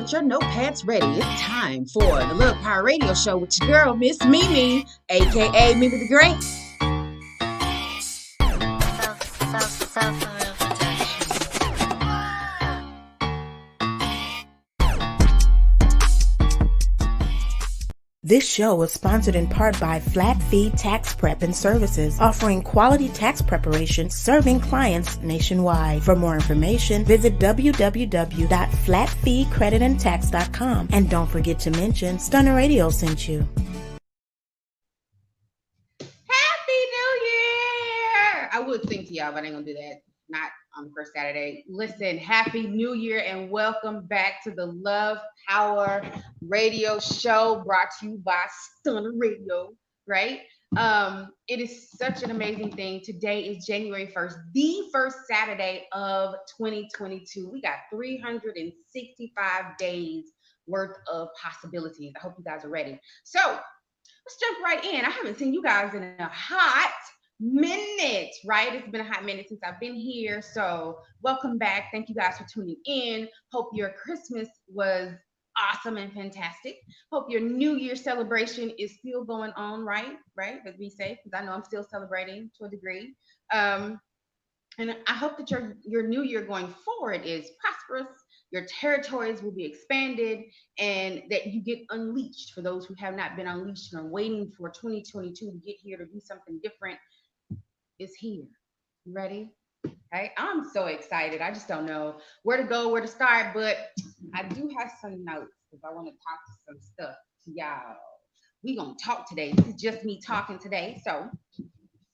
get your notepads ready. It's time for the Love Power Radio Show with your girl, Myss MeMe, aka Mimi the Great. This show is sponsored in part by Flat Fee Tax Prep and Services, offering quality tax preparation serving clients nationwide. For more information, visit www.flatfeecreditandtax.com. And don't forget to mention Stunner Radio sent you. Happy New Year! I would sing to y'all, but I ain't gonna do that. Not on the first Saturday. Listen, Happy New Year and welcome back to the Love Power Radio Show brought to you by Stunner Radio, right? It is such an amazing thing. Today is January 1st, the first Saturday of 2022. We got 365 days worth of possibilities. I hope you guys are ready. So let's jump right in. I haven't seen you guys in a hot minute, right? It's been a hot minute since I've been here. So welcome back. Thank you guys for tuning in. Hope your Christmas was awesome and fantastic. Hope your New Year celebration is still going on, right? As we say, because I know I'm still celebrating to a degree. And I hope that your New Year going forward is prosperous. Your territories will be expanded and that you get unleashed. For those who have not been unleashed and are waiting for 2022 to get here to do something different, is here. Ready? Okay, I'm so excited. I just don't know where to go, where to start, but I do have some notes because I want to talk some stuff to y'all. We're gonna talk today. This is just me talking today. So,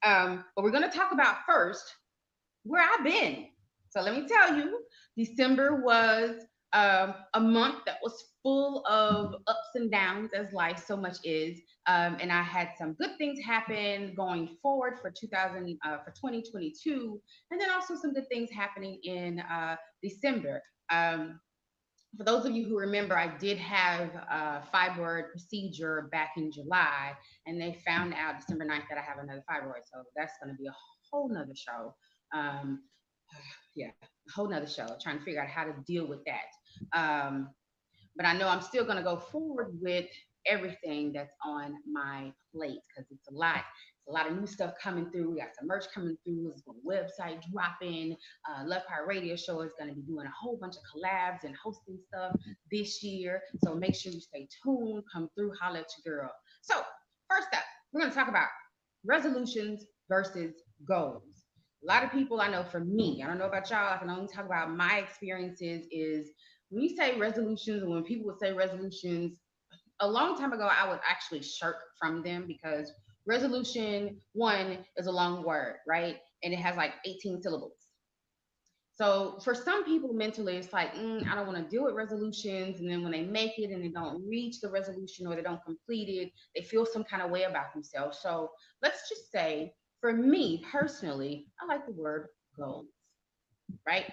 but we're gonna talk about first where I've been. So let me tell you, December was a month that was full of ups and downs, as life so much is. And I had some good things happen going forward for 2022, and then also some good things happening in December. For those of you who remember, I did have a fibroid procedure back in July, and they found out December 9th that I have another fibroid. So that's going to be a whole nother show. A whole nother show, trying to figure out how to deal with that. But I know I'm still going to go forward with everything that's on my plate because it's a lot. It's a lot of new stuff coming through. We got some merch coming through. There's a website dropping. Love Power Radio Show is going to be doing a whole bunch of collabs and hosting stuff this year. So make sure you stay tuned. Come through, holla at your girl. So first up, we're going to talk about resolutions versus goals. A lot of people, I know for me, I don't know about y'all, I can only talk about my experiences, is when you say resolutions, and when people would say resolutions, a long time ago, I would actually shirk from them because resolution, one, is a long word, right? And it has like 18 syllables. So for some people mentally, it's like, I don't want to deal with resolutions. And then when they make it and they don't reach the resolution or they don't complete it, they feel some kind of way about themselves. So let's just say, for me personally, I like the word goals, right?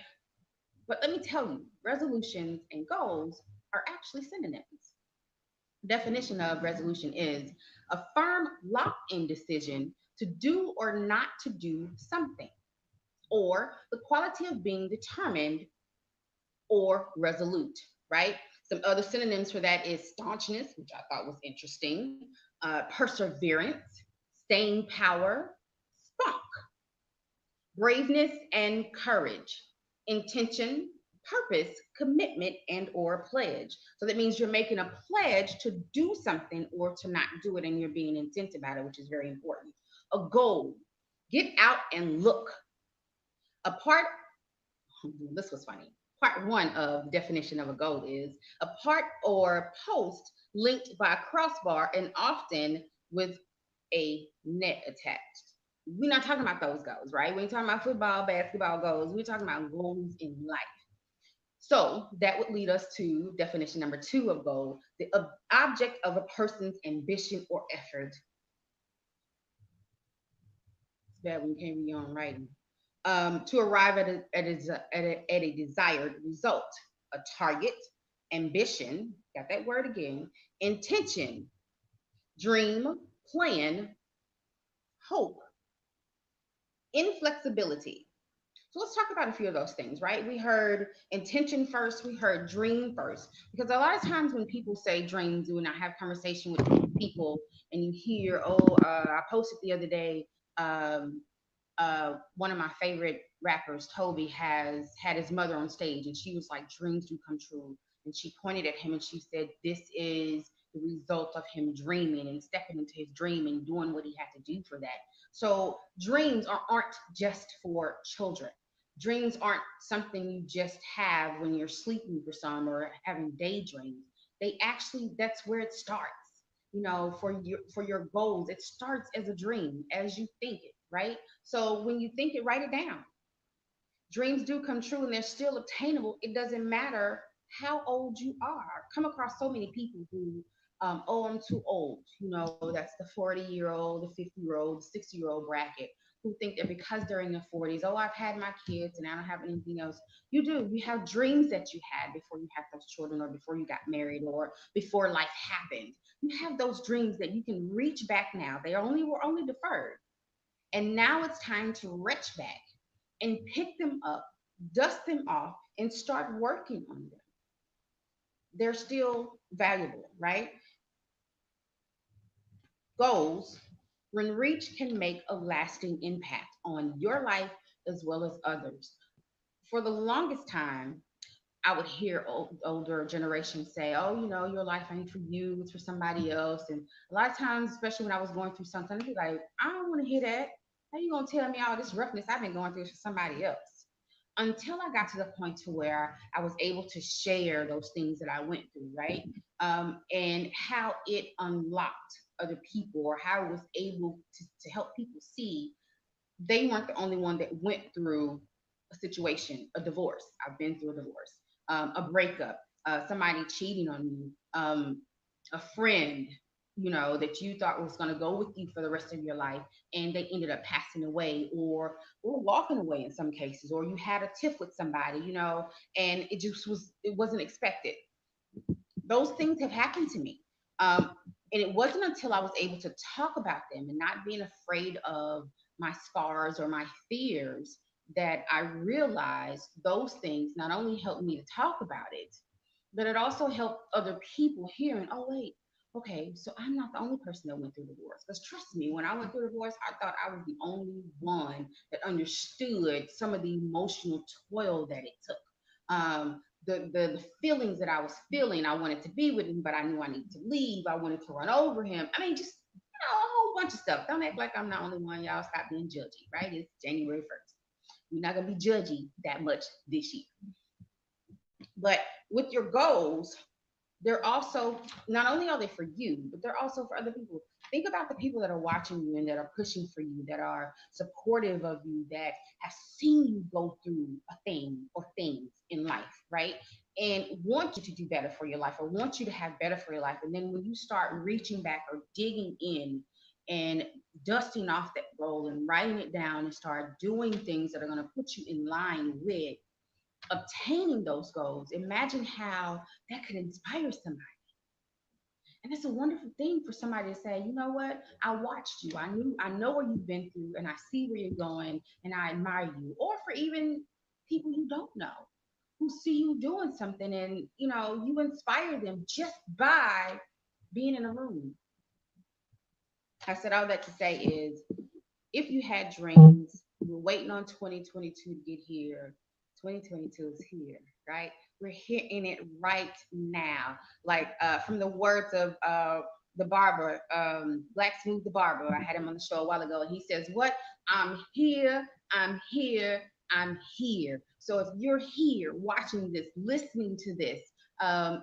But let me tell you, resolutions and goals are actually synonyms. Definition of resolution is a firm locked-in decision to do or not to do something, or the quality of being determined or resolute, right? Some other synonyms for that is staunchness, which I thought was interesting, perseverance, staying power, spunk, braveness and courage, intention, purpose, commitment, and or pledge. So that means you're making a pledge to do something or to not do it, and you're being intent about it, which is very important. A goal, get out and look. This was funny. Part one of definition of a goal is a part or post linked by a crossbar and often with a net attached. We're not talking about those goals, right? We ain't talking about football, basketball goals. We're talking about goals in life. So that would lead us to definition number two of goal, the object of a person's ambition or effort. It's bad when you can't read your own writing. To arrive at a desired result, a target, ambition, got that word again, intention, dream, plan, hope, inflexibility, So let's talk about a few of those things, right? We heard intention first, we heard dream first. Because a lot of times when people say dreams, when I have conversation with people and you hear, oh, I posted the other day, um, one of my favorite rappers, Toby, has had his mother on stage and she was like, dreams do come true. And she pointed at him and she said, this is the result of him dreaming and stepping into his dream and doing what he had to do for that. So dreams aren't just for children. Dreams aren't something you just have when you're sleeping for some or having daydreams. They actually, that's where it starts. You know, for your goals, it starts as a dream, as you think it, right? So when you think it, write it down. Dreams do come true and they're still obtainable. It doesn't matter how old you are. I've come across so many people who, oh, I'm too old. You know, that's the 40-year-old, the 50-year-old, the 60-year-old bracket who think that because they're in their 40s, oh, I've had my kids and I don't have anything else. You do. You have dreams that you had before you had those children or before you got married or before life happened. You have those dreams that you can reach back now. They only were only deferred. And now it's time to reach back and pick them up, dust them off, and start working on them. They're still valuable, right? Goals, when reached, can make a lasting impact on your life as well as others. For the longest time, I would hear older generations say, "Oh, you know, your life ain't for you; it's for somebody else." And a lot of times, especially when I was going through something, I'd be like, "I don't want to hear that. How you gonna tell me all this roughness I've been going through for somebody else?" Until I got to the point to where I was able to share those things that I went through, right? And how it unlocked other people, or how it was able to help people see they weren't the only one that went through a situation, a divorce. I've been through a divorce, a breakup, somebody cheating on you, a friend, you know, that you thought was going to go with you for the rest of your life, and they ended up passing away, or walking away in some cases, or you had a tiff with somebody, you know, and it wasn't expected. Those things have happened to me. Um, and it wasn't until I was able to talk about them and not being afraid of my scars or my fears that I realized those things not only helped me to talk about it, but it also helped other people hearing, oh, wait, okay, so I'm not the only person that went through divorce. Because trust me, when I went through divorce, I thought I was the only one that understood some of the emotional toil that it took. The feelings that I was feeling. I wanted to be with him, but I knew I needed to leave. I wanted to run over him. I mean, just a whole bunch of stuff. Don't act like I'm the only one. Y'all stop being judgy, right? It's January 1st. We're not gonna be judgy that much this year. But with your goals, they're also, not only are they for you, but they're also for other people. Think about the people that are watching you and that are pushing for you, that are supportive of you, that have seen you go through a thing or things in life, right? And want you to do better for your life, or want you to have better for your life. And then when you start reaching back or digging in and dusting off that goal and writing it down and start doing things that are going to put you in line with obtaining those goals, imagine how that could inspire somebody. And it's a wonderful thing for somebody to say, you know what? I watched you. I know where you've been through, and I see where you're going, and I admire you. Or for even people you don't know who see you doing something, and you know, you inspire them just by being in a room. I said all that to say is, if you had dreams, you were waiting on 2022 to get here. 2022 is here, right? We're hitting it right now. Like from the words of the barber, Black Smooth the barber. I had him on the show a while ago, and he says, "What? I'm here. I'm here. I'm here." So if you're here watching this, listening to this,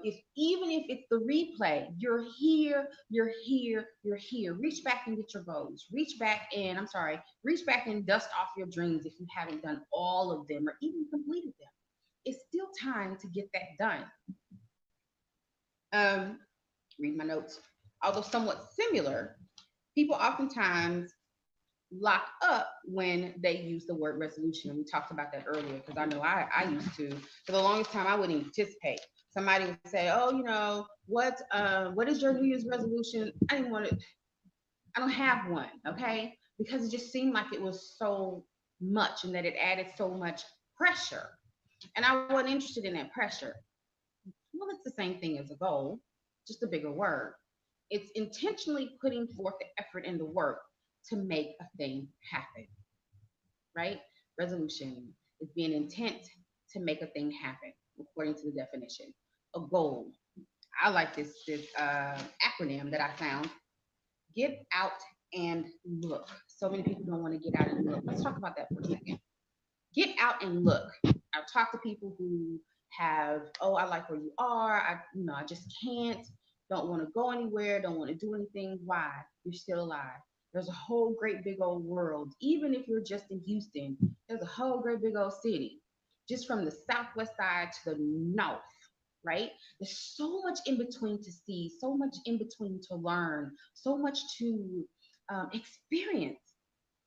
if even if it's the replay, you're here, you're here, you're here. Reach back and get your goals. Reach back and dust off your dreams if you haven't done all of them or even completed them. It's still time to get that done. Um, read my notes. Although somewhat similar, people oftentimes lock up when they use the word resolution. We talked about that earlier because I know I used to. For the longest time, I wouldn't anticipate. Somebody would say, "Oh, you know, what is your New Year's resolution?" I didn't want to. I don't have one, okay? Because it just seemed like it was so. much and that it added so much pressure. And I wasn't interested in that pressure. Well, it's the same thing as a goal, just a bigger word. It's intentionally putting forth the effort and the work to make a thing happen, right? Resolution is being intent to make a thing happen, according to the definition. A goal. I like this acronym that I found. Get out and look. So many people don't want to get out and look. Let's talk about that for a second. Get out and look. I've talked to people who have, oh, I like where you are. I just can't. Don't want to go anywhere. Don't want to do anything. Why? You're still alive. There's a whole great big old world. Even if you're just in Houston, there's a whole great big old city. Just from the southwest side to the north, right? There's so much in between to see, so much in between to learn, so much to experience.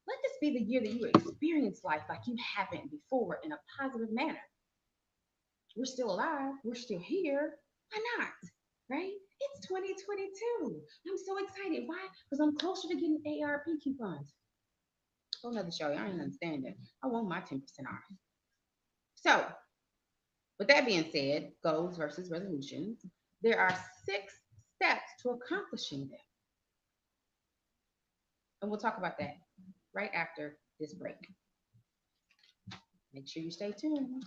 Let this be the year that you experience life like you haven't before in a positive manner. We're still alive. We're still here. Why not? Right? It's 2022. I'm so excited. Why? Because I'm closer to getting ARP coupons. Whole nother show. I don't understand it. I want my 10% off. So, with that being said, goals versus resolutions, there are 6 steps to accomplishing them. And we'll talk about that right after this break. Make sure you stay tuned.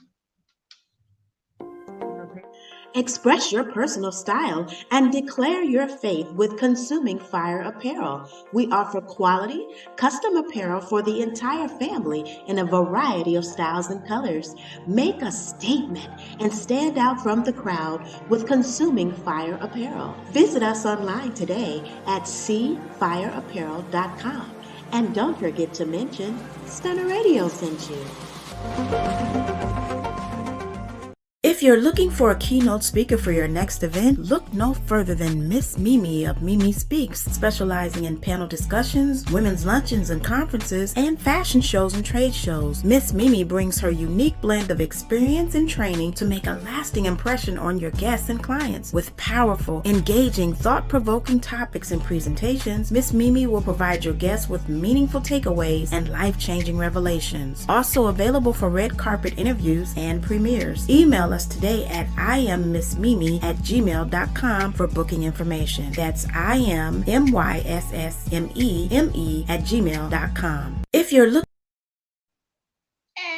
Express your personal style and declare your faith with Consuming Fire Apparel. We offer quality, custom apparel for the entire family in a variety of styles and colors. Make a statement and stand out from the crowd with Consuming Fire Apparel. Visit us online today at cfireapparel.com. And don't forget to mention Stunner Radio sent you. If you're looking for a keynote speaker for your next event, look no further than Myss MeMe of MeMe Speaks, specializing in panel discussions, women's luncheons and conferences, and fashion shows and trade shows. Myss MeMe brings her unique blend of experience and training to make a lasting impression on your guests and clients. With powerful, engaging, thought-provoking topics and presentations, Myss MeMe will provide your guests with meaningful takeaways and life-changing revelations. Also available for red carpet interviews and premieres. Email us today at iammyssmeme@gmail.com for booking information. That's iammyssmeme@gmail.com. If you're looking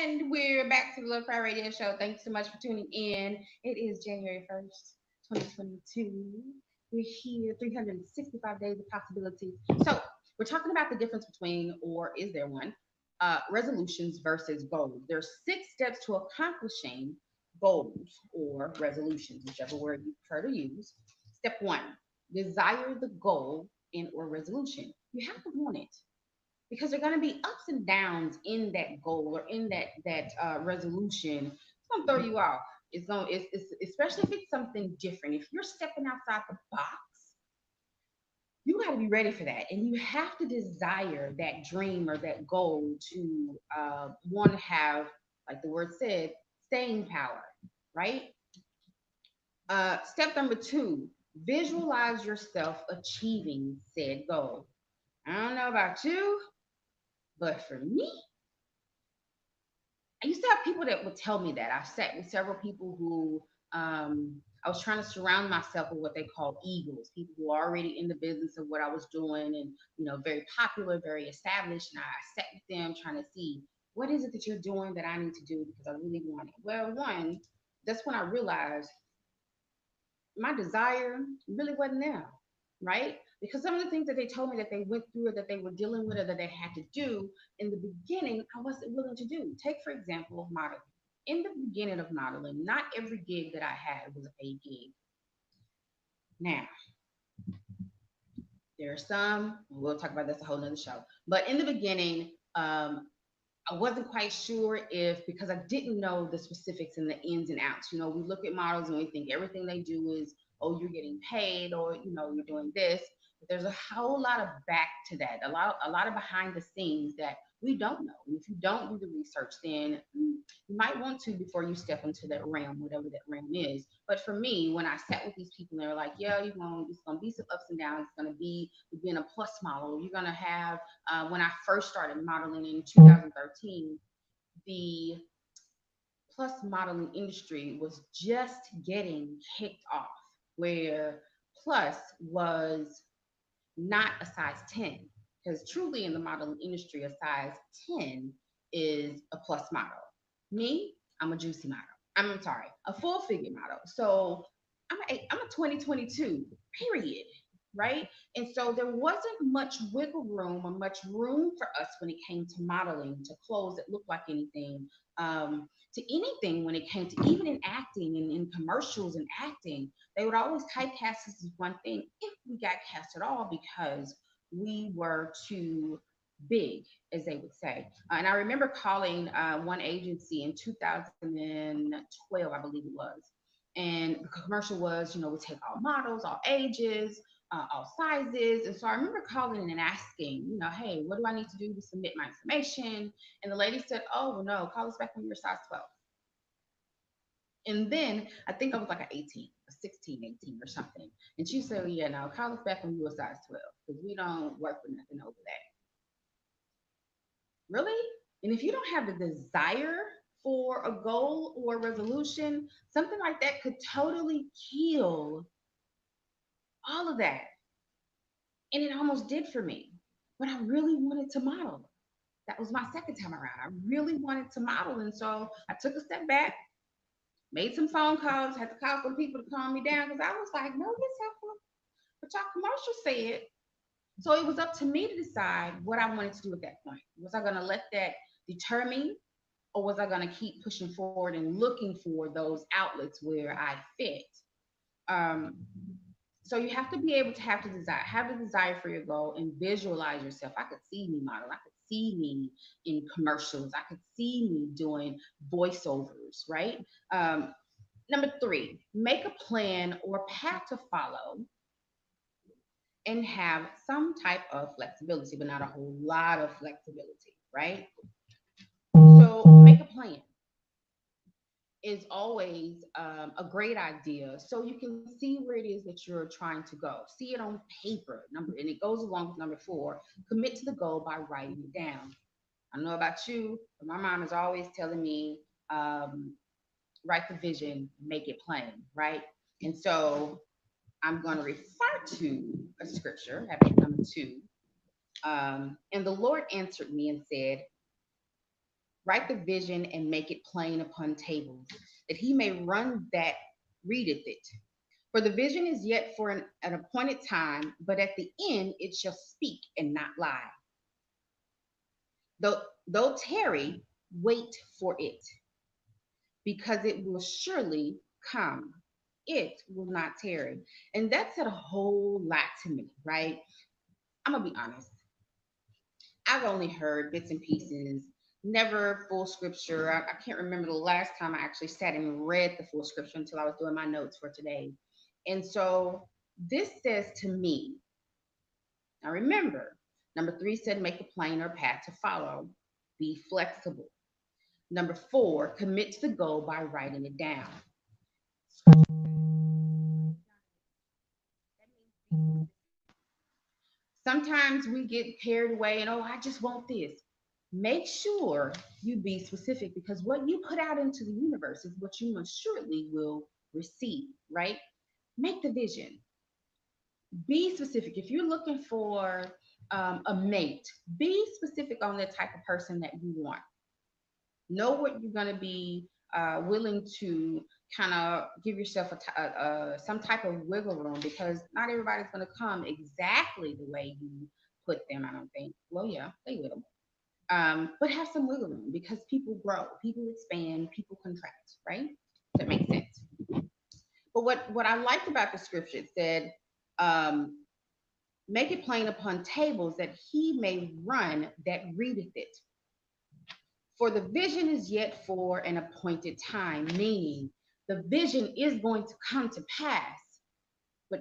And we're back to the Love Cry Radio Show. Thanks so much for tuning in. It is January 1st, 2022. We're here, 365 days of possibilities. So, we're talking about the difference between, or is there one, resolutions versus goals. There's 6 steps to accomplishing goals or resolutions, whichever word you prefer to use. Step 1, desire the goal and or resolution. You have to want it because there are going to be ups and downs in that goal or in that resolution. It's going to throw you off. It's especially if it's something different. If you're stepping outside the box, you got to be ready for that, and you have to desire that dream or that goal to want to have, like the word said, staying power, right? Step number 2, visualize yourself achieving said goal. I don't know about you, but for me, I used to have people that would tell me that. I've sat with several people who I was trying to surround myself with what they call eagles, people who are already in the business of what I was doing and, very popular, very established. And I sat with them trying to see what is it that you're doing that I need to do because I really want it. Well, one, that's when I realized my desire really wasn't there, right? Because some of the things that they told me that they went through or that they were dealing with or that they had to do in the beginning, I wasn't willing to do. Take, for example, modeling. In the beginning of modeling, not every gig that I had was a paid gig. Now, there are some, we'll talk about this a whole nother show. But in the beginning, I wasn't quite sure if, because I didn't know the specifics and the ins and outs. We look at models and we think everything they do is, oh, you're getting paid or, you're doing this. But there's a whole lot of back to that, a lot of behind the scenes that we don't know. And if you don't do the research, then you might want to before you step into that realm, whatever that realm is. But for me, when I sat with these people, they were like, "Yeah, it's gonna be some ups and downs. It's gonna be being a plus model. You're gonna have." When I first started modeling in 2013, the plus modeling industry was just getting kicked off, where plus was not a size 10. Because truly in the modeling industry, a size 10 is a plus model. Me, I'm a juicy model. I'm sorry, a full figure model. So I'm a 2022, period. Right. And so there wasn't much wiggle room or much room for us when it came to modeling, to clothes that looked like anything, to anything when it came to even in acting and in commercials and acting. They would always typecast us as one thing if we got cast at all because we were too big, as they would say. And I remember calling one agency in 2012, I believe it was. And the commercial was, we take all models, all ages, all sizes. And so I remember calling and asking, hey, what do I need to do to submit my information? And the lady said, oh, well, no, call us back when you're size 12. And then I think I was like an 18, a 16, 18 or something. And she said, yeah, no, call us back when you were size 12 because we don't work with nothing over that. Really? And if you don't have the desire for a goal or a resolution, something like that could totally kill all of that. And it almost did for me. But I really wanted to model. That was my second time around. I really wanted to model. And so I took a step back, made some phone calls, had to call some people to calm me down because I was like, no, this helpful. But y'all commercial said. So it was up to me to decide what I wanted to do at that point. Was I going to let that deter me, or was I going to keep pushing forward and looking for those outlets where I fit? Um, so you have to be able to have the desire for your goal and visualize yourself. I could see me model. I could see me in commercials. I could see me doing voiceovers, right? Um, Number three, make a plan or path to follow and have some type of flexibility, but not a whole lot of flexibility, right? So make a plan is always a great idea so you can see where it is that you're trying to go, see it on paper, number, and it goes along with number four, commit to the goal by writing it down. I don't know about you, but my mom is always telling me, write the vision, make it plain, right? And so I'm going to refer to a scripture, Habakkuk number 2. And the Lord answered me and said, write the vision and make it plain upon tables, that he may run that readeth it. For the vision is yet for an appointed time, but at the end it shall speak and not lie. Though tarry, wait for it, because it will surely come. It will not tarry. And that said a whole lot to me, right? I'm gonna be honest. I've only heard bits and pieces, never full scripture. I can't remember the last time I actually sat and read the full scripture until I was doing my notes for today. And so this says to me, now remember, number three said make a plan or path to follow, be flexible. Number four, commit to the goal by writing it down. Sometimes we get carried away and, oh, I just want this. Make sure you be specific because what you put out into the universe is what you most surely will receive, right? Make the vision. Be specific. If you're looking for a mate, be specific on the type of person that you want. Know what you're going to be willing to kind of give yourself some type of wiggle room because not everybody's going to come exactly the way you put them. I don't think. Well, yeah, they will. But have some wiggle room because people grow, people expand, people contract, right? That makes sense. But what I liked about the scripture, it said, um, make it plain upon tables that he may run that readeth it. For the vision is yet for an appointed time, meaning the vision is going to come to pass, but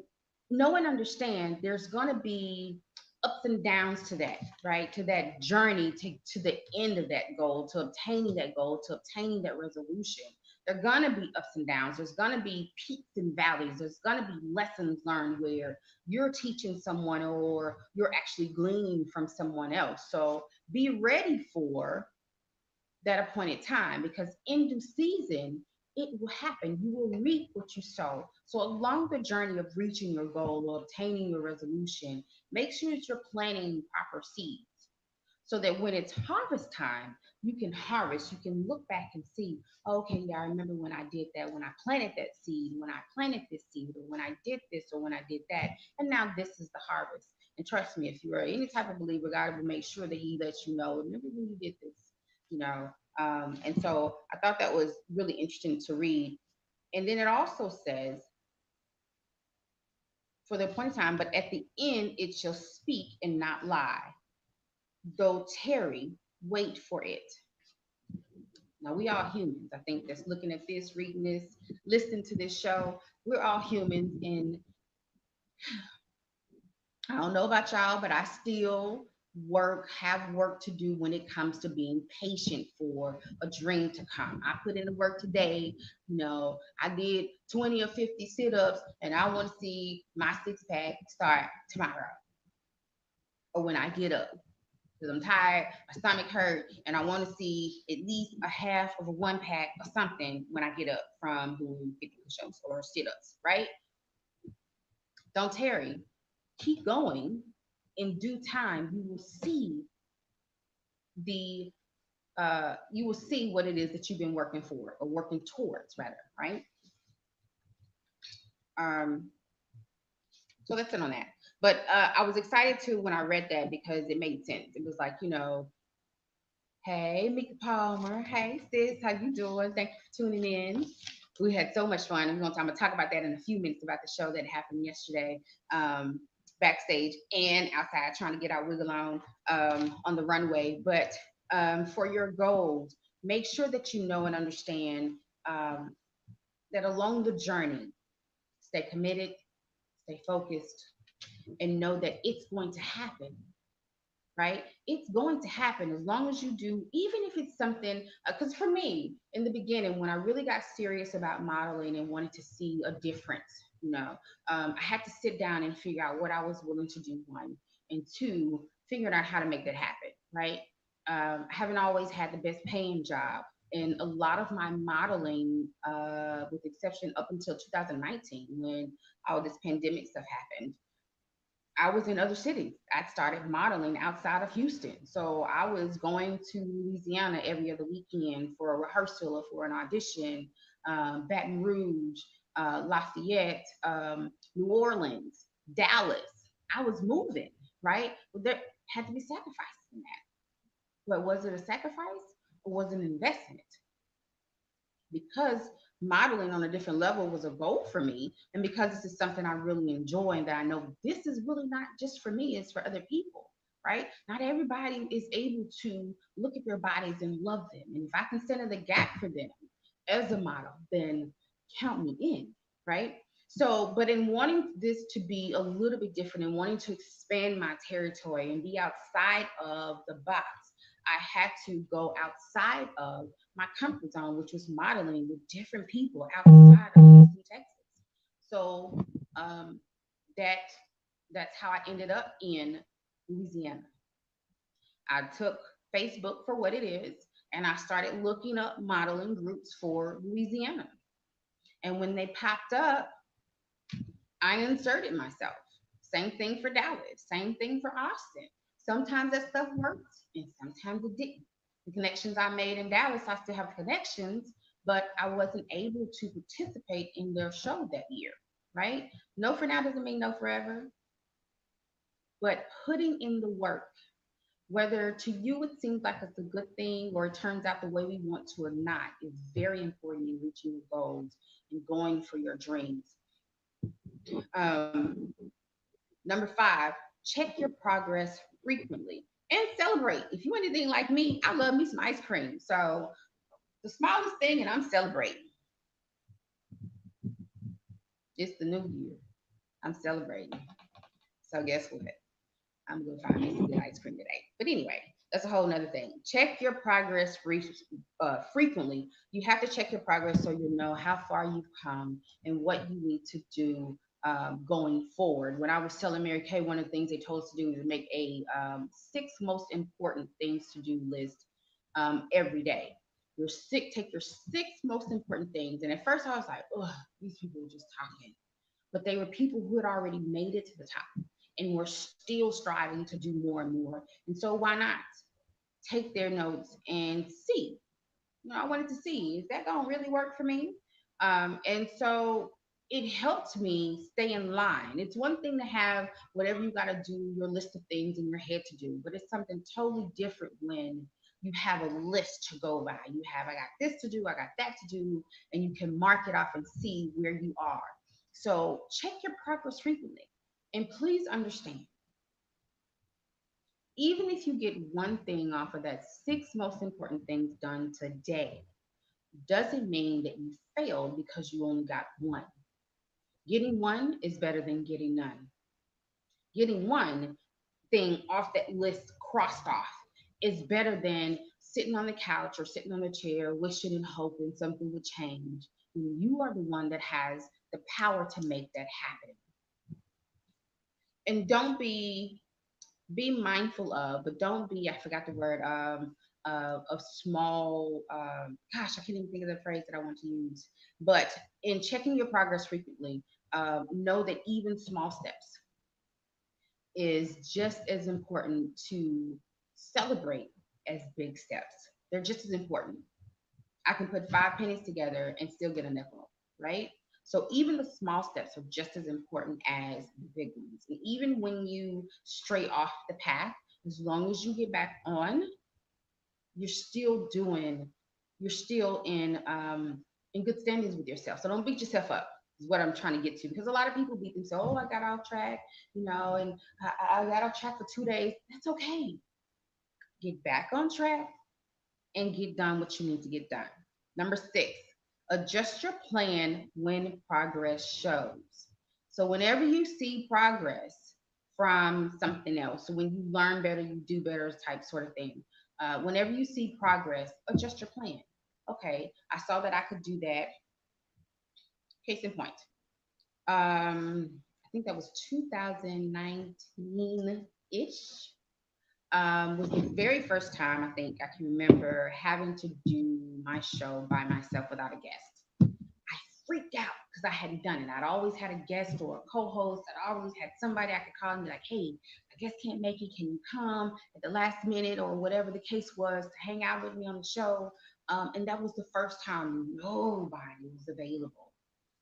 know and understand there's going to be ups and downs to that, right? To that journey to the end of that goal, to obtaining that goal, to obtaining that resolution. There are going to be ups and downs. There's going to be peaks and valleys. There's going to be lessons learned where you're teaching someone or you're actually gleaning from someone else. So be ready for that appointed time because in due season it will happen. You will reap what you sow. So along the journey of reaching your goal or obtaining your resolution, make sure that you're planting proper seeds so that when it's harvest time, you can harvest. You can look back and see, okay, yeah, I remember when I did that, when I planted that seed, when I planted this seed, or when I did this, or when I did that. And now this is the harvest. And trust me, if you are any type of believer, God will make sure that He lets you know, remember when you did this, you know. And so I thought that was really interesting to read. And then it also says, for the appointed time, but at the end it shall speak and not lie. Though tarry, wait for it. Now we all humans. I think that's looking at this, reading this, listening to this show. We're all humans, and I don't know about y'all, but I still have work to do when it comes to being patient for a dream to come. I put in the work today. I did 20 or 50 sit-ups, and I want to see my six-pack start tomorrow or when I get up. Because I'm tired, my stomach hurt, and I want to see at least a half of a one pack or something when I get up from doing 50 push-ups or sit-ups, right? Don't tarry. Keep going. In due time, the you will see what it is that you've been working for or working towards, rather, right? Um, so that's it on that. But I was excited too when I read that because it made sense. It was like, hey, Mika Palmer. Hey, sis. How you doing? Thank you for tuning in. We had so much fun. I'm going to talk about that in a few minutes about the show that happened yesterday, backstage and outside, trying to get our wiggle on the runway. But for your goals, make sure that you know and understand um, that along the journey, stay committed, stay focused, and know that it's going to happen, right? It's going to happen as long as you do, even if it's something. Because for me, in the beginning, when I really got serious about modeling and wanted to see a difference, I had to sit down and figure out what I was willing to do, one, and two, figuring out how to make that happen, right? I haven't always had the best paying job. And a lot of my modeling, with exception up until 2019, when all this pandemic stuff happened, I was in other cities. I started modeling outside of Houston. So I was going to Louisiana every other weekend for a rehearsal or for an audition, Baton Rouge, Lafayette, New Orleans, Dallas. I was moving, right? But there had to be sacrifices in that. But was it a sacrifice or was it an investment? Because modeling on a different level was a goal for me, and because this is something I really enjoy and that I know this is really not just for me, it's for other people, right? Not everybody is able to look at their bodies and love them, and if I can stand in the gap for them as a model, then count me in, right? So, but in wanting this to be a little bit different and wanting to expand my territory and be outside of the box, I had to go outside of my comfort zone, which was modeling with different people outside of Houston, Texas. So that that's how I ended up in Louisiana. I took Facebook for what it is, and I started looking up modeling groups for Louisiana. And when they popped up, I inserted myself. Same thing for Dallas, same thing for Austin. Sometimes that stuff worked and sometimes it didn't. The connections I made in Dallas, I still have connections, but I wasn't able to participate in their show that year, right? No for now doesn't mean no forever, but putting in the work, whether to you it seems like it's a good thing or it turns out the way we want to or not, is very important in reaching your goals and going for your dreams. Um, Number five, check your progress frequently and celebrate. If you anything like me, I love me some ice cream. So the smallest thing, and I'm celebrating. It's the new year. I'm celebrating. So guess what? I'm gonna find me some good ice cream today. But anyway, that's a whole nother thing. Check your progress frequently. You have to check your progress so you'll know how far you've come and what you need to do going forward. When I was telling Mary Kay, one of the things they told us to do is make a six most important things to do list every day. Take your six most important things. And at first I was like, oh, these people are just talking. But they were people who had already made it to the top and were still striving to do more and more. And so why not take their notes and see? I wanted to see, is that gonna really work for me? And so it helped me stay in line. It's one thing to have whatever you got to do, your list of things in your head to do, but it's something totally different when you have a list to go by. You have, I got this to do, I got that to do, and you can mark it off and see where you are. So check your progress frequently. And please understand, even if you get one thing off of that six most important things done today, doesn't mean that you failed because you only got one. Getting one is better than getting none. Getting one thing off that list crossed off is better than sitting on the couch or sitting on a chair, wishing and hoping something would change. You are the one that has the power to make that happen. And don't be mindful of, but don't be, I forgot the word, of small, gosh, I can't even think of the phrase that I want to use. But in checking your progress frequently, know that even small steps is just as important to celebrate as big steps. They're just as important. I can put five pennies together and still get a nickel, right? So even the small steps are just as important as the big ones. And even when you stray off the path, as long as you get back on, you're still doing, you're still in good standings with yourself. So don't beat yourself up. Is what I'm trying to get to, because a lot of people beat themselves. Oh, I got off track, and I got off track for 2 days. That's okay. Get back on track and get done what you need to get done. Number six, adjust your plan when progress shows. So, whenever you see progress from something else, so when you learn better, you do better type sort of thing, whenever you see progress, adjust your plan. Okay, I saw that I could do that. Case in point, I think that was 2019 ish. Was the very first time I think I can remember having to do my show by myself without a guest. I freaked out because I hadn't done it. I'd always had a guest or a co-host. I'd always had somebody I could call and be like, "Hey, I guess can't make it. Can you come at the last minute or whatever the case was to hang out with me on the show?" And that was the first time nobody was available,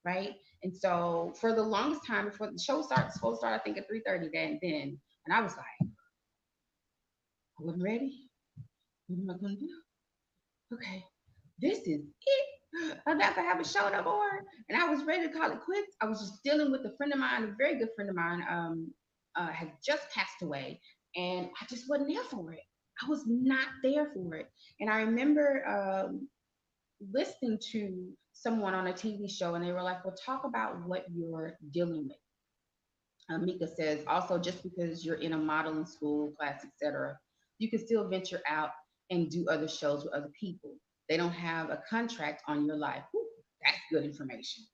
right? And so for the longest time before the show starts, supposed to start, I think at 3:30 then, and I was like, I wasn't ready. What am I gonna do? Okay, this is it. I'm about to have a show no more. And I was ready to call it quits. I was just dealing with a friend of mine, a very good friend of mine, had just passed away, and I just wasn't there for it. I was not there for it. And I remember listening to someone on a TV show, and they were like, "Well, talk about what you're dealing with." Mika says, also, just because you're in a modeling school, class, etc., you can still venture out and do other shows with other people. They don't have a contract on your life. Whew, that's good information.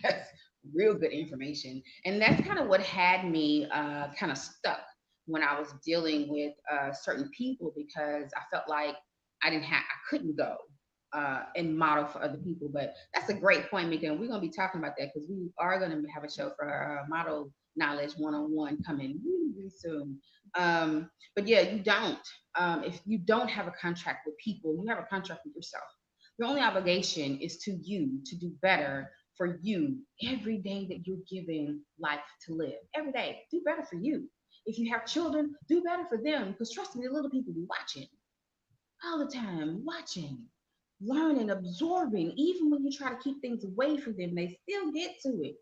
That's real good information. And that's kind of what had me kind of stuck when I was dealing with certain people, because I felt like I couldn't go and model for other people. But that's a great point, Mika. And we're going to be talking about that because we are going to have a show for model knowledge one-on-one coming really, really soon. But yeah, you don't. If you don't have a contract with people, you have a contract with yourself. Your only obligation is to you to do better for you every day that you're giving life to live. Every day, do better for you. If you have children, do better for them. Because trust me, the little people be watching all the time, watching, learning, absorbing. Even when you try to keep things away from them, they still get to it.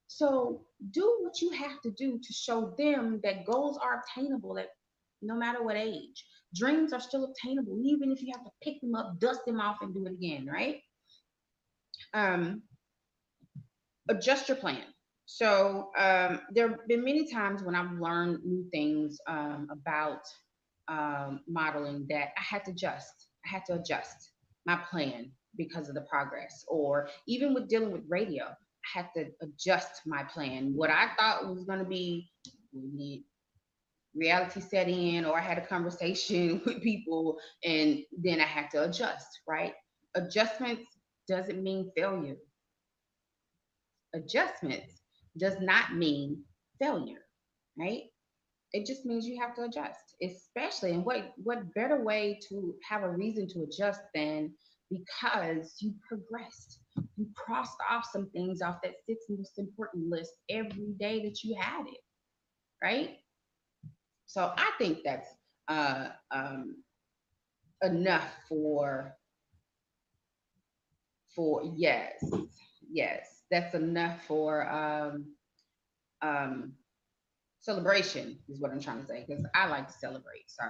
So do what you have to do to show them that goals are obtainable at no matter what age. Dreams are still obtainable, even if you have to pick them up, dust them off, and do it again, right? Um, adjust your plan. So there have been many times when I've learned new things about modeling that I had to adjust. I had to adjust my plan because of the progress, or even with dealing with radio, I had to adjust my plan. What I thought was going to be reality set in, or I had a conversation with people, and then I had to adjust. Right? Adjustments doesn't mean failure. Adjustments does not mean failure, right? It just means you have to adjust, especially. And what better way to have a reason to adjust than because you progressed. You crossed off some things off that six most important list every day that you had it, right? So I think that's uh, um, enough for yes, that's enough for um, celebration is what I'm trying to say, because I like to celebrate. So,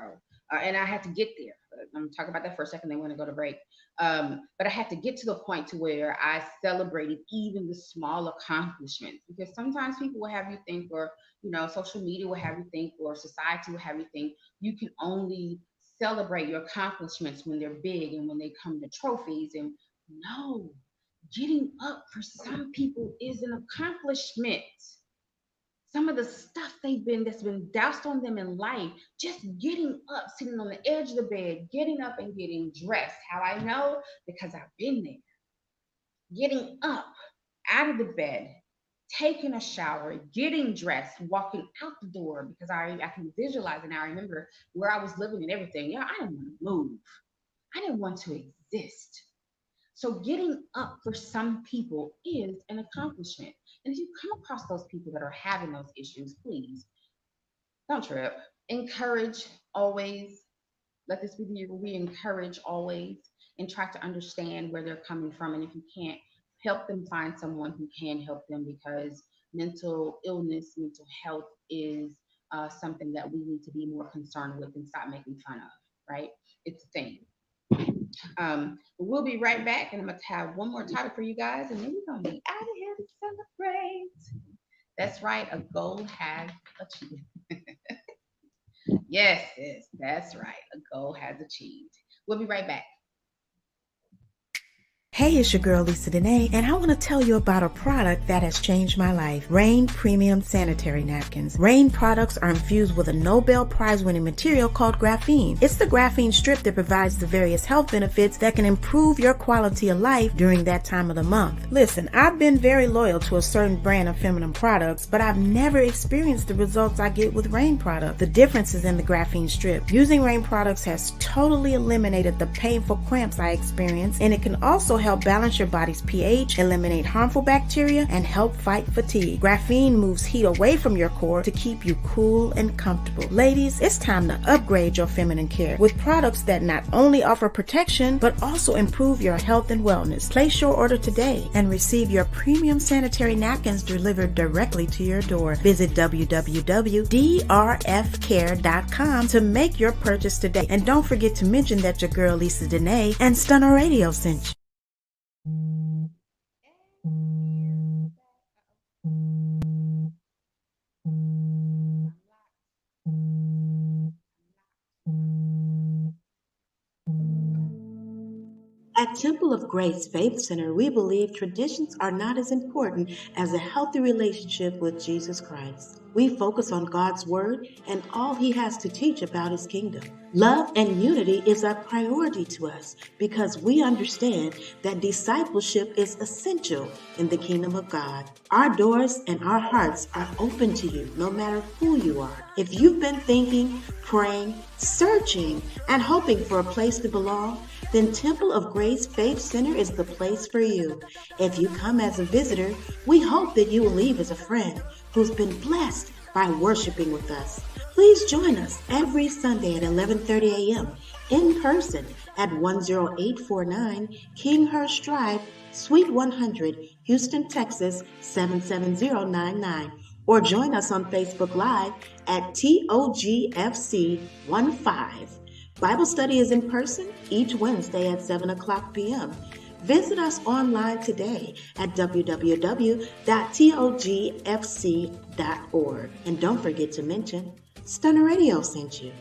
and I had to get there. I'm talking about that for a second. They want to go to break. But I had to get to the point to where I celebrated even the small accomplishments, because sometimes people will have you think, or social media will have you think, or society will have you think you can only celebrate your accomplishments when they're big and when they come to trophies. And no, getting up for some people is an accomplishment. Some of the stuff that's been doused on them in life, just getting up, sitting on the edge of the bed, getting up and getting dressed. How I know? Because I've been there. Getting up out of the bed, taking a shower, getting dressed, walking out the door, because I can visualize, and I remember where I was living and everything. Yeah, I didn't want to move. I didn't want to exist. So getting up for some people is an accomplishment. And if you come across those people that are having those issues, please don't trip. Encourage always. Let this be the year where we encourage always and try to understand where they're coming from. And if you can't, help them find someone who can help them, because mental illness, mental health is something that we need to be more concerned with and stop making fun of, right? It's a thing. We'll be right back, and I'm going to have one more topic for you guys, and then we're going to be out of here to celebrate. That's right, a goal has achieved. Yes, that's right. A goal has achieved. We'll be right back. Hey, it's your girl Lisa Dene, and I want to tell you about a product that has changed my life. Rain Premium Sanitary Napkins. Rain products are infused with a Nobel Prize-winning material called graphene. It's the graphene strip that provides the various health benefits that can improve your quality of life during that time of the month. Listen, I've been very loyal to a certain brand of feminine products, but I've never experienced the results I get with Rain products. The difference is in the graphene strip. Using Rain products has totally eliminated the painful cramps I experience, and it can also help balance your body's pH, eliminate harmful bacteria, and help fight fatigue. Graphene moves heat away from your core to keep you cool and comfortable. Ladies, it's time to upgrade your feminine care with products that not only offer protection, but also improve your health and wellness. Place your order today and receive your premium sanitary napkins delivered directly to your door. Visit www.drfcare.com to make your purchase today. And don't forget to mention that your girl Lisa Dene and Stunner Radio sent you. At Temple of Grace Faith Center, we believe traditions are not as important as a healthy relationship with Jesus Christ. We focus on God's Word and all He has to teach about His kingdom. Love and unity is a priority to us because we understand that discipleship is essential in the kingdom of God. Our doors and our hearts are open to you no matter who you are. If you've been thinking, praying, searching, and hoping for a place to belong, then Temple of Grace Faith Center is the place for you. If you come as a visitor, we hope that you will leave as a friend who's been blessed by worshiping with us. Please join us every Sunday at 11:30 a.m. in person at 10849 Kinghurst Drive, Suite 100, Houston, Texas 77099. Or join us on Facebook Live at TOGFC15. Bible study is in person each Wednesday at 7 o'clock p.m. Visit us online today at www.togfc.org. And don't forget to mention Stunner Radio sent you.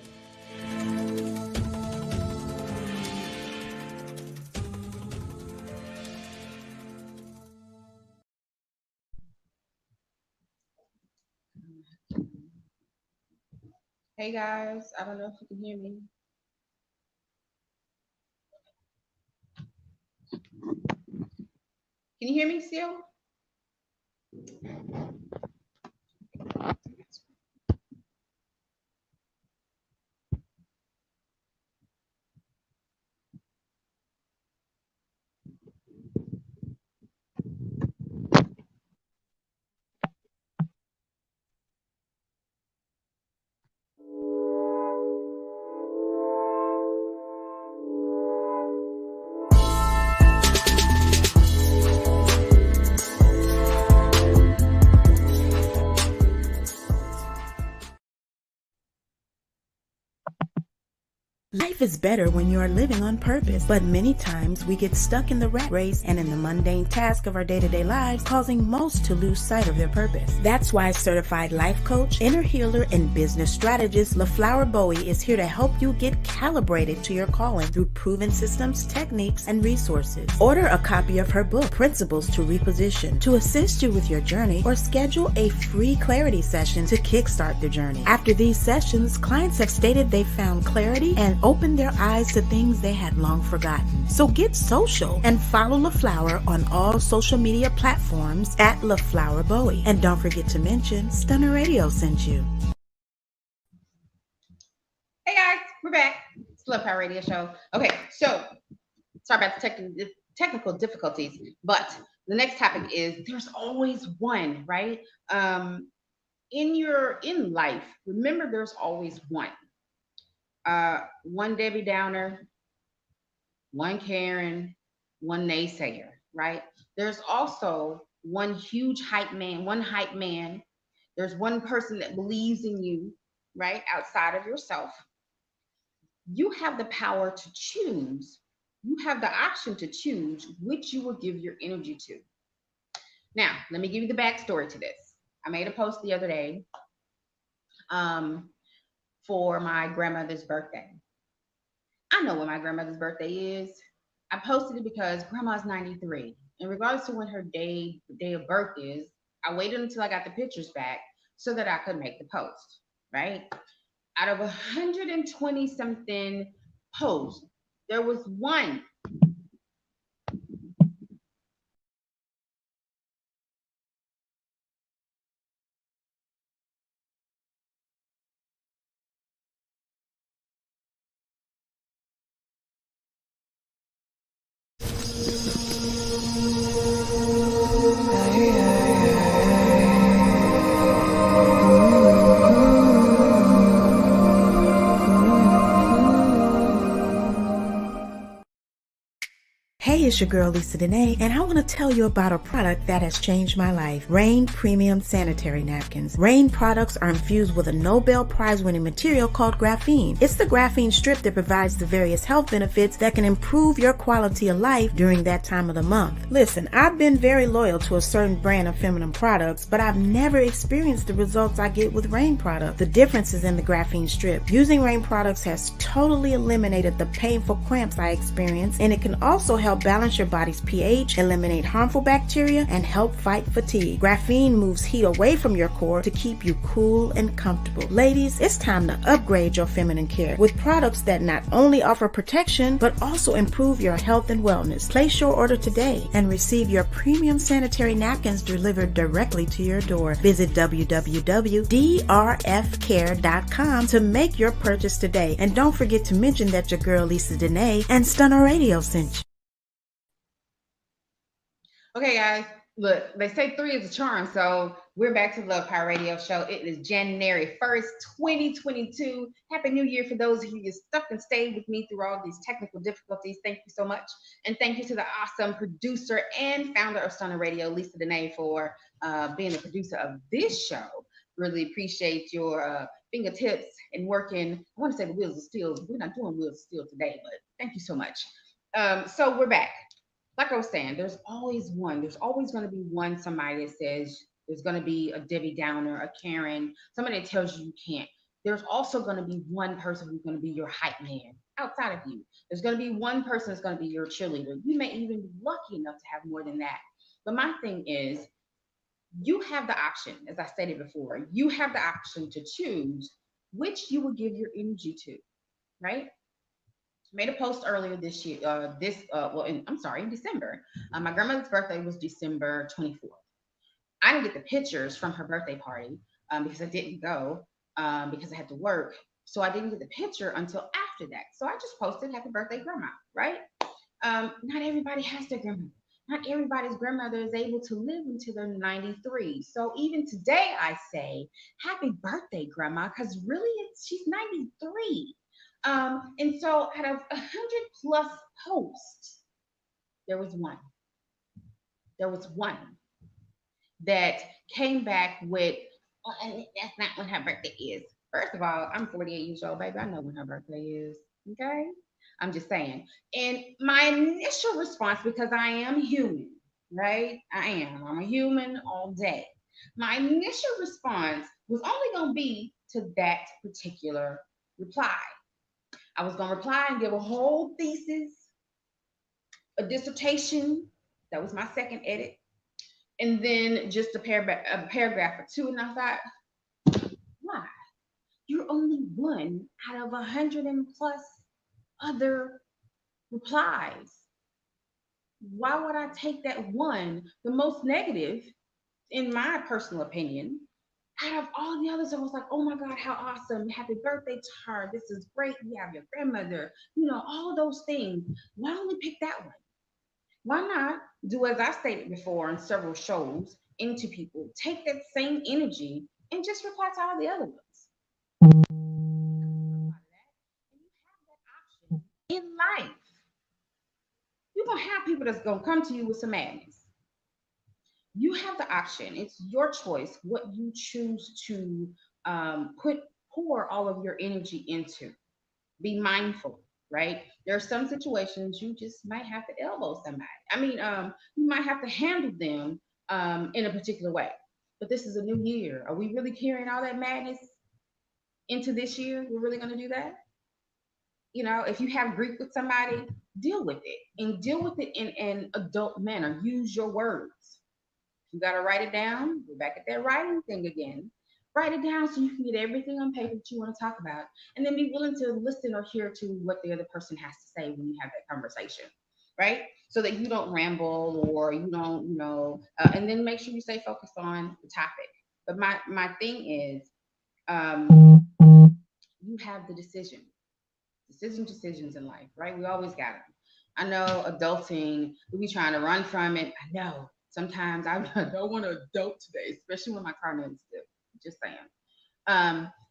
Hey guys, I don't know if you can hear me. Can you hear me still? Life is better when you are living on purpose, but many times we get stuck in the rat race and in the mundane task of our day-to-day lives, causing most to lose sight of their purpose. That's why certified life coach, inner healer, and business strategist LaFlower Bowie is here to help you get calibrated to your calling through proven systems, techniques, and resources. Order a copy of her book, Principles to Reposition, to assist you with your journey, or schedule a free clarity session to kickstart the journey. After these sessions, clients have stated they found clarity and opened their eyes to things they had long forgotten. So get social and follow LaFlower on all social media platforms at LaFlower Bowie. And don't forget to mention Stunner Radio sent you. Hey guys, we're back. It's Love Power Radio Show. Okay, so sorry about the technical difficulties, but the next topic is there's always one, right? In life, remember there's always one. One Debbie Downer, one Karen, one naysayer, right? There's also one huge hype man, one hype man. There's one person that believes in you, right? Outside of yourself. You have the power to choose. You have the option to choose which you will give your energy to. Now, let me give you the backstory to this. I made a post the other day for my grandmother's birthday. I know when my grandmother's birthday is. I posted it because grandma's 93. In regards to when her day of birth is, I waited until I got the pictures back so that I could make the post, right? Out of 120 something posts, there was one Hey, it's your girl Lisa Dene, and I want to tell you about a product that has changed my life. Rain Premium Sanitary Napkins. Rain products are infused with a Nobel Prize-winning material called graphene. It's the graphene strip that provides the various health benefits that can improve your quality of life during that time of the month. Listen, I've been very loyal to a certain brand of feminine products, but I've never experienced the results I get with Rain products. The difference is in the graphene strip. Using Rain products has totally eliminated the painful cramps I experience, and it can also help balance your body's pH, eliminate harmful bacteria, and help fight fatigue. Graphene moves heat away from your core to keep you cool and comfortable. Ladies, it's time to upgrade your feminine care with products that not only offer protection, but also improve your health and wellness. Place your order today and receive your premium sanitary napkins delivered directly to your door. Visit www.drfcare.com to make your purchase today. And don't forget to mention that your girl Lisa Dene and Stunner Radio sent you. Okay, guys, look, they say three is a charm, so we're back to the Love Power Radio Show. It is January 1st, 2022. Happy New Year for those of you who stuck and stayed with me through all these technical difficulties. Thank you so much. And thank you to the awesome producer and founder of Stunner Radio, Lisa Dene, for being the producer of this show. Really appreciate your fingertips and working. I want to say the wheels of steel. We're not doing wheels of steel today, but thank you so much. So we're back. like I was saying, there's always going to be one somebody that says, there's going to be a Debbie Downer, a Karen, somebody that tells you you can't. There's also going to be one person who's going to be your hype man outside of you. There's going to be one person that's going to be your cheerleader. You may even be lucky enough to have more than that. But my thing is, you have the option, as I stated before, you have the option to choose which you will give your energy to, right? Made a post earlier this year, I'm sorry, in December. My grandmother's birthday was December 24th. I didn't get the pictures from her birthday party because I didn't go because I had to work. So I didn't get the picture until after that. So I just posted happy birthday, grandma, right? Not everybody has their grandmother. Not everybody's grandmother is able to live until they're 93. So even today, I say happy birthday, grandma, because really, she's 93. And so out of 100 plus posts, there was one. There was one that came back with, oh, that's not when her birthday is. First of all, I'm 48 years old, baby. I know when her birthday is. Okay. I'm just saying. And my initial response, because I am human, right? I am. I'm a human all day. My initial response was only going to be to that particular reply. I was going to reply and give a whole thesis, a dissertation. That was my second edit. And then just a paragraph or two. And I thought, why? You're only one out of 100 and plus other replies. Why would I take that one, the most negative, in my personal opinion, out of all the others? I was like, oh my God, how awesome. Happy birthday to her. This is great. You have your grandmother, all of those things. Why only pick that one? Why not do as I stated before on several shows into people, take that same energy and just reply to all the other ones? And you have that option in life. You're gonna have people that's gonna come to you with some madness. You have the option. It's your choice what you choose to put pour all of your energy into. Be mindful, right? There are some situations you just might have to elbow somebody. I mean, you might have to handle them in a particular way. But this is a new year. Are we really carrying all that madness into this year? We're really going to do that? If you have grief with somebody, deal with it and deal with it in an adult manner. Use your words. You got to write it down. We're back at that writing thing again. Write it down so you can get everything on paper that you want to talk about, and then be willing to listen or hear to what the other person has to say when you have that conversation, right? So that you don't ramble or you don't, and then make sure you stay focused on the topic. But my thing is, you have the decisions in life, right? We always got them. I know adulting, we be trying to run from it. I know sometimes I don't want to adult today, especially when my car needs to. Just saying.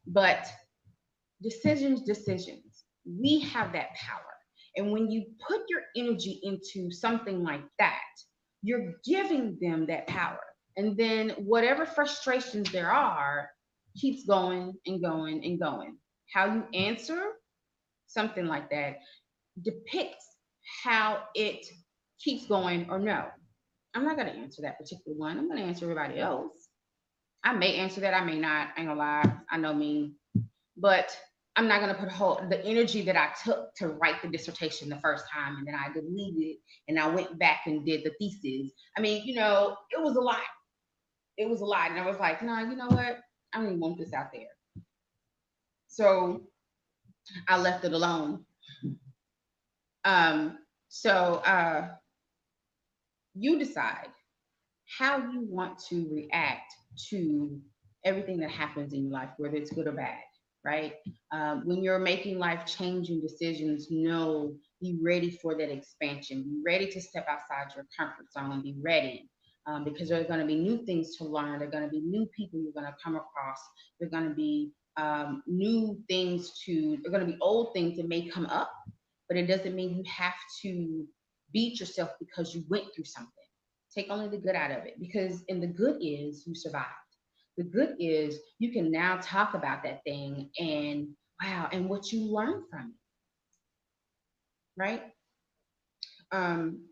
But decisions. We have that power. And when you put your energy into something like that, you're giving them that power. And then whatever frustrations there are keeps going and going and going. How you answer something like that depicts how it keeps going or no. I'm not going to answer that particular one. I'm going to answer everybody else. I may answer that. I may not. I ain't gonna lie. I know me. But I'm not gonna put the energy that I took to write the dissertation the first time, and then I deleted it, and I went back and did the thesis. I mean, it was a lot. It was a lot, and I was like, no, you know what? I don't even want this out there. So I left it alone. So you decide how you want to react to everything that happens in your life, whether it's good or bad, right? When you're making life changing decisions, be ready for that expansion. Be ready to step outside your comfort zone and be ready. Because there are going to be new things to learn. There are going to be new people you're going to come across. There are going to be there are going to be old things that may come up, but it doesn't mean you have to beat yourself because you went through something. Take only the good out of it, because the good is you survived. The good is you can now talk about that thing and wow, and what you learned from it, right? Um,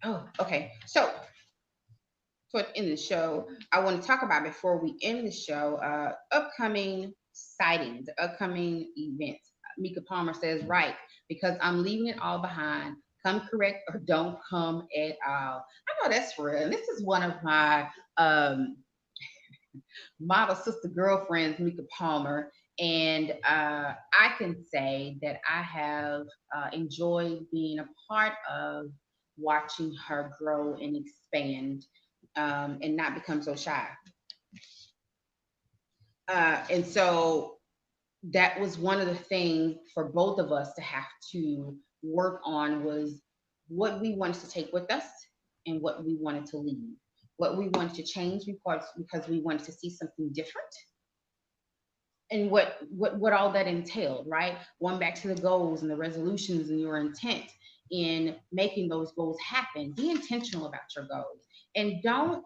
Oh, okay. So toward the end of the show, I want to talk about before we end the show, upcoming sightings, upcoming events. Mika Palmer says, right, because I'm leaving it all behind. Come correct or don't come at all. I know that's real. And this is one of my um, model sister girlfriends, Mika Palmer. And I can say that I have enjoyed being a part of watching her grow and expand and not become so shy. And so that was one of the things for both of us to have to work on was what we wanted to take with us and what we wanted to leave, what we wanted to change because we wanted to see something different and what all that entailed, right? Going back to the goals and the resolutions and your intent in making those goals happen. Be intentional about your goals and don't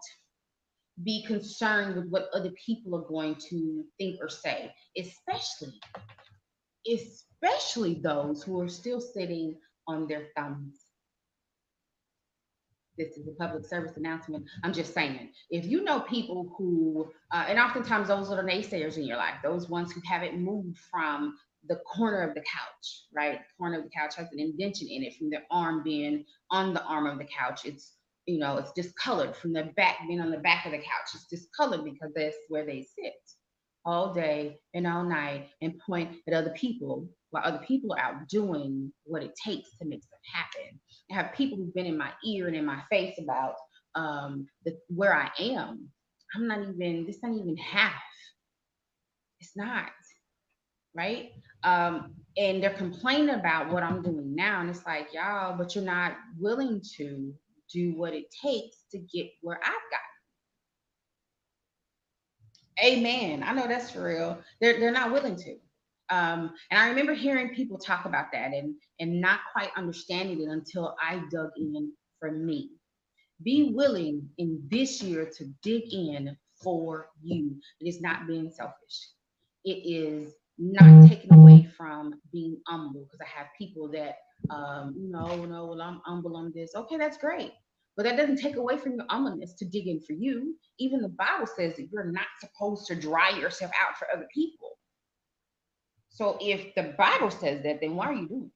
be concerned with what other people are going to think or say, especially those who are still sitting on their thumbs. This is a public service announcement. I'm just saying, if you know people who, and oftentimes those are the naysayers in your life, those ones who haven't moved from the corner of the couch, right? The corner of the couch has an indentation in it from their arm being on the arm of the couch. It's, it's discolored from the back being on the back of the couch. It's discolored because that's where they sit all day and all night and point at other people while other people are out doing what it takes to make stuff happen. I have people who've been in my ear and in my face about where I am. This not even half. It's not, right? And they're complaining about what I'm doing now. And it's like, y'all, but you're not willing to do what it takes to get where I've got. Amen. I know that's for real. They're not willing to. And I remember hearing people talk about that and not quite understanding it until I dug in for me. Be willing in this year to dig in for you. It is not being selfish. It is not taken away from being humble because I have people that, no, well, I'm humble on this. Okay, that's great. But that doesn't take away from your humbleness to dig in for you. Even the Bible says that you're not supposed to dry yourself out for other people. So if the Bible says that, then why are you doing it?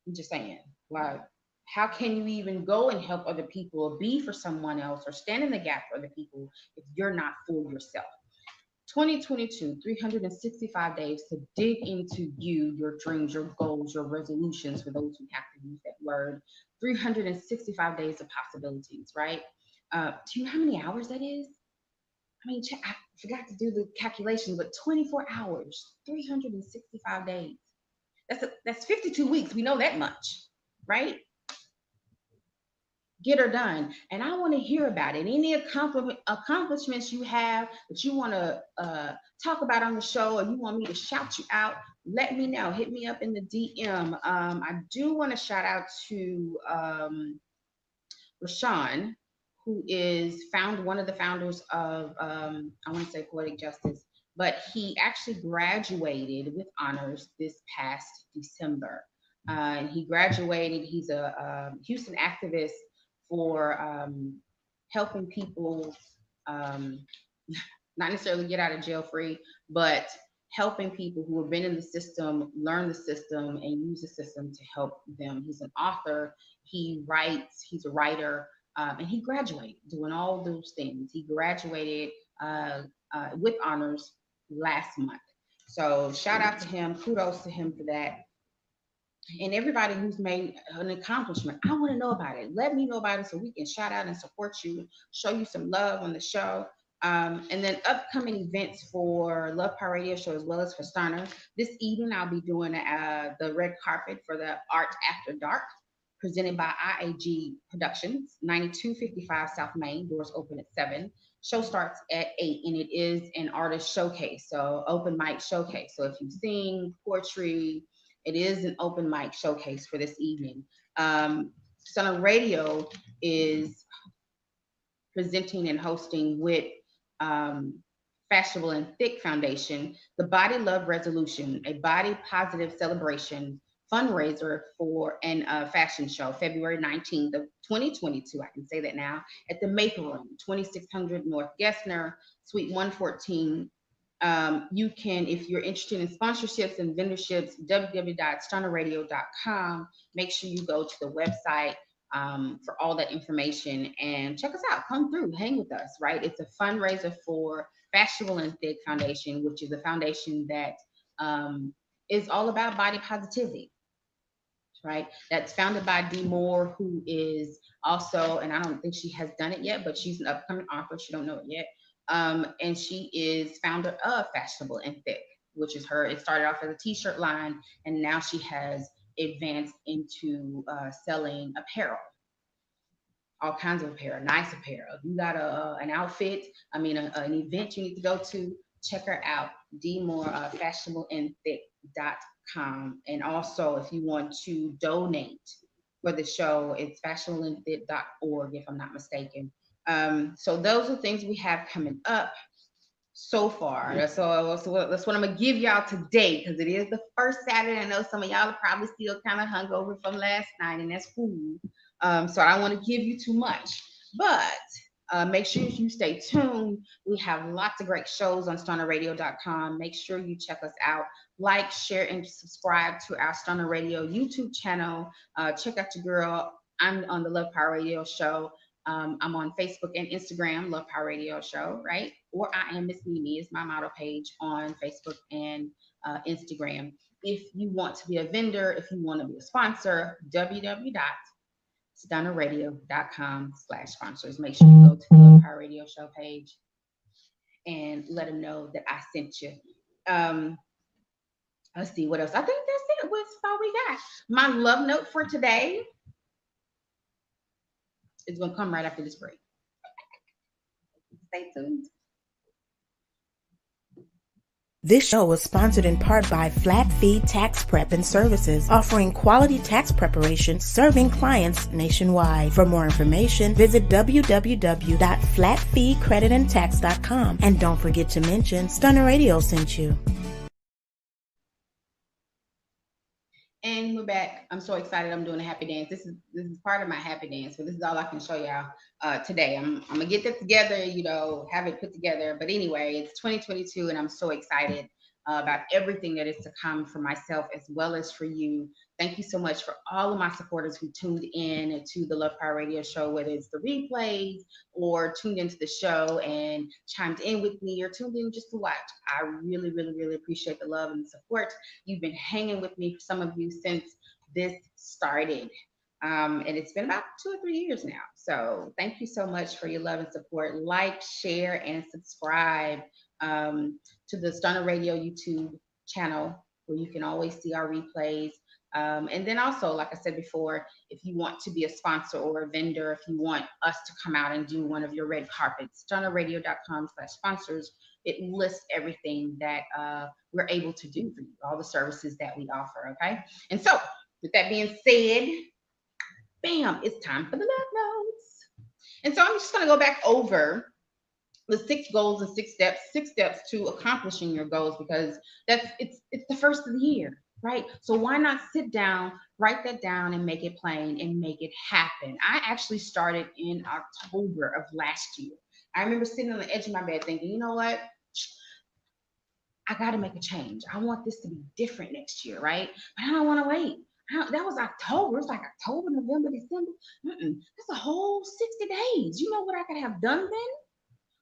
I'm just saying. Like, how can you even go and help other people or be for someone else or stand in the gap for other people if you're not for yourself? 2022, 365 days to dig into you, your dreams, your goals, your resolutions, for those who have to use that word. 365 days of possibilities, right? Do you know how many hours that is? I mean, I forgot to do the calculation, but 24 hours, 365 days. That's 52 weeks. We know that much, right? Get her done. And I want to hear about it. Any accomplishments you have that you want to talk about on the show or you want me to shout you out, let me know. Hit me up in the DM. I do want to shout out to Rashawn, who is one of the founders of, I want to say Poetic Justice, but he actually graduated with honors this past December. And he graduated, he's a Houston activist for helping people um, not necessarily get out of jail free, but helping people who have been in the system learn the system and use the system to help them. He's an author, he writes, he's a writer, and he graduated doing all those things. He graduated with honors last month. So shout out to him, kudos to him for that. And everybody who's made an accomplishment, I want to know about it. Let me know about it so we can shout out and support you, show you some love on the show. And then upcoming events for Love Power Radio Show as well as for Stunner. This evening, I'll be doing the red carpet for the Art After Dark, presented by IAG Productions, 9255 South Main. Doors open at 7. Show starts at 8, and it is an artist showcase, so open mic showcase. So if you sing poetry, it is an open mic showcase for this evening. Stunner Radio is presenting and hosting with Fashionable and Thick Foundation, the Body Love Resolution, a body positive celebration fundraiser for an fashion show, February 19th of 2022. I can say that now at the Maple Room, 2600 North Gessner, Suite 114. You can, if you're interested in sponsorships and vendorships, www.stunnerradio.com. Make sure you go to the website for all that information and check us out. Come through, hang with us, right? It's a fundraiser for Fashionable and Thick Foundation, which is a foundation that is all about body positivity, right? That's founded by Dee Moore, who is also, and I don't think she has done it yet, but she's an upcoming author. She don't know it yet. And she is founder of Fashionable and Thick, which is her. It started off as a t-shirt line, and now she has advanced into selling apparel, all kinds of apparel, nice apparel. If you got an outfit, I mean, an event you need to go to, check her out. Dee Moore, fashionableandthick.com. And also, if you want to donate for the show, it's fashionableandthick.org, if I'm not mistaken. So those are things we have coming up so far. So that's what I'm gonna give y'all today, because it is the first Saturday. I know some of y'all are probably still kind of hungover from last night, and that's cool. So I don't want to give you too much, but make sure you stay tuned. We have lots of great shows on stunnerradio.com. Make sure you check us out. Like, share, and subscribe to our Stunner Radio YouTube channel. Check out your girl. I'm on the Love Power Radio Show. I'm on Facebook and Instagram, Love Power Radio Show, right? Or I am Myss MeMe is my model page on Facebook and Instagram. If you want to be a vendor, if you want to be a sponsor, www.stunnerradio.com/sponsors. Make sure you go to the Love Power Radio Show page and let them know that I sent you. Let's see what else. I think that's it. What's all we got? My love note for today is going to come right after this break. Stay tuned. This show was sponsored in part by Flat Fee Tax Prep and Services, offering quality tax preparation, serving clients nationwide. For more information, visit www.flatfeecreditandtax.com. And don't forget to mention Stunner Radio sent you. And we're back. I'm so excited. I'm doing a happy dance. This is part of my happy dance, but this is all I can show y'all today. I'm gonna get that together, have it put together. But anyway, it's 2022, and I'm so excited about everything that is to come for myself as well as for you. Thank you so much for all of my supporters who tuned in to the Love Power Radio Show, whether it's the replays or tuned into the show and chimed in with me or tuned in just to watch. I really, really, really appreciate the love and the support. You've been hanging with me, some of you, since this started. And it's been about 2 or 3 years now. So thank you so much for your love and support. Like, share, and subscribe to the Stunner Radio YouTube channel, where you can always see our replays. And then also, like I said before, if you want to be a sponsor or a vendor, if you want us to come out and do one of your red carpets, stunnerradio.com/sponsors, it lists everything that we're able to do for you, all the services that we offer, okay? And so, with that being said, bam, it's time for the love notes. And so I'm just gonna go back over the 6 goals and 6 steps to accomplishing your goals, because it's the first of the year, right? So why not sit down, write that down, and make it plain and make it happen? I actually started in October of last year. I remember sitting on the edge of my bed thinking, you know what? I got to make a change. I want this to be different next year, right? But I don't want to wait. That was October. It's like October, November, December. That's a whole 60 days. You know what I could have done then?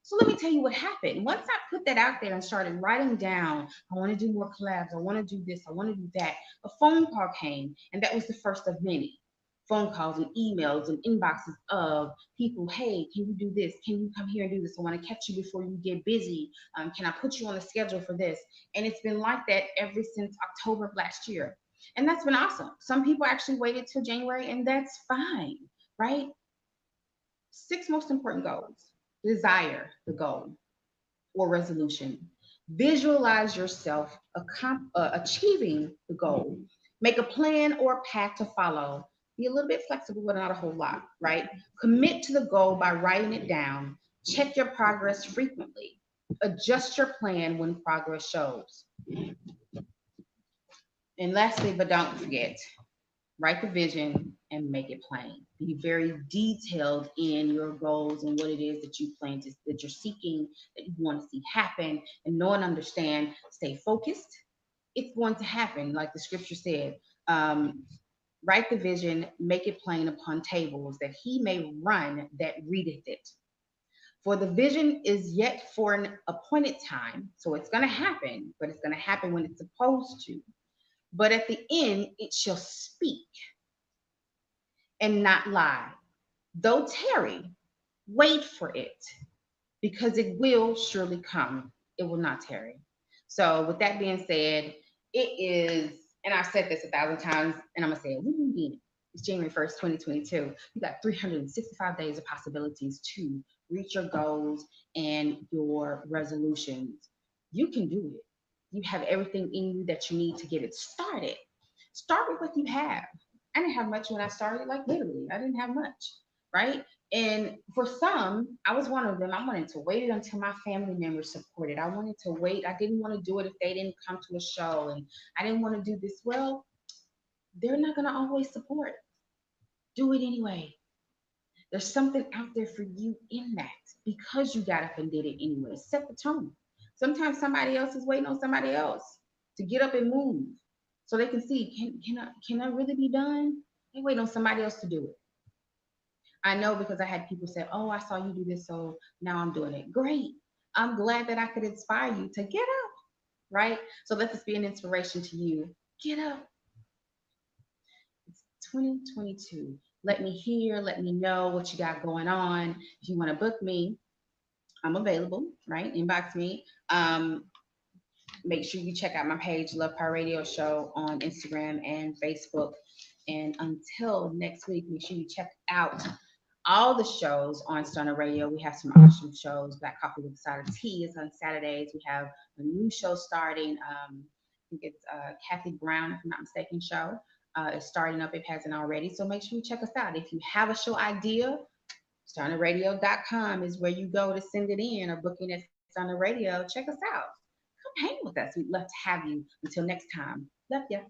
So let me tell you what happened. Once I put that out there and started writing down, I want to do more collabs, I want to do this, I want to do that, a phone call came, and that was the first of many phone calls and emails and inboxes of people. Hey, can you do this? Can you come here and do this? I want to catch you before you get busy. Can I put you on the schedule for this? And it's been like that ever since October of last year. And that's been awesome. Some people actually waited till January, and that's fine, right? 6 most important goals. Desire the goal or resolution. Visualize yourself achieving the goal. Make a plan or a path to follow. Be a little bit flexible, but not a whole lot, right? Commit to the goal by writing it down. Check your progress frequently. Adjust your plan when progress shows. And lastly, but don't forget, write the vision and make it plain. Be very detailed in your goals and what it is that you plan to, that you're seeking, that you want to see happen, and know and understand. Stay focused. It's going to happen, like the scripture said. Um, Write the vision, make it plain upon tables, that he may run that readeth it. For the vision is yet for an appointed time, so it's going to happen, but it's going to happen when it's supposed to. But at the end, it shall speak and not lie. Though tarry, wait for it, because it will surely come. It will not tarry. So, with that being said, it is, and I've said this 1,000 times, and I'm gonna say it. We mean it. It's January 1st, 2022. You got 365 days of possibilities to reach your goals and your resolutions. You can do it. You have everything in you that you need to get it started. Start with what you have. I didn't have much when I started, like literally, I didn't have much, right? And for some, I was one of them. I wanted to wait until my family members supported. I wanted to wait. I didn't want to do it if they didn't come to a show, and I didn't want to do this. Well, they're not going to always support. Do it anyway. There's something out there for you in that because you got up and did it anyway. Set the tone. Sometimes somebody else is waiting on somebody else to get up and move so they can see, can I really be done? They wait on somebody else to do it. I know because I had people say, "Oh, I saw you do this, so now I'm doing it." Great. I'm glad that I could inspire you to get up, right? So let this be an inspiration to you. Get up. It's 2022. Let me hear, let me know what you got going on. If you want to book me, I'm available, right? Inbox me. Make sure you check out my page, Love Power Radio Show, on Instagram and Facebook. And until next week, make sure you check out all the shows on Stunner Radio. We have some awesome shows. Black Coffee with a Side of Tea is on Saturdays. We have a new show starting. I think it's Kathy Brown, if I'm not mistaken, show. It's starting up. It hasn't already. So make sure you check us out. If you have a show idea, StunnerRadio.com is where you go to send it in, or booking at Stunner Radio. Check us out. Come hang with us. We'd love to have you. Until next time. Love ya.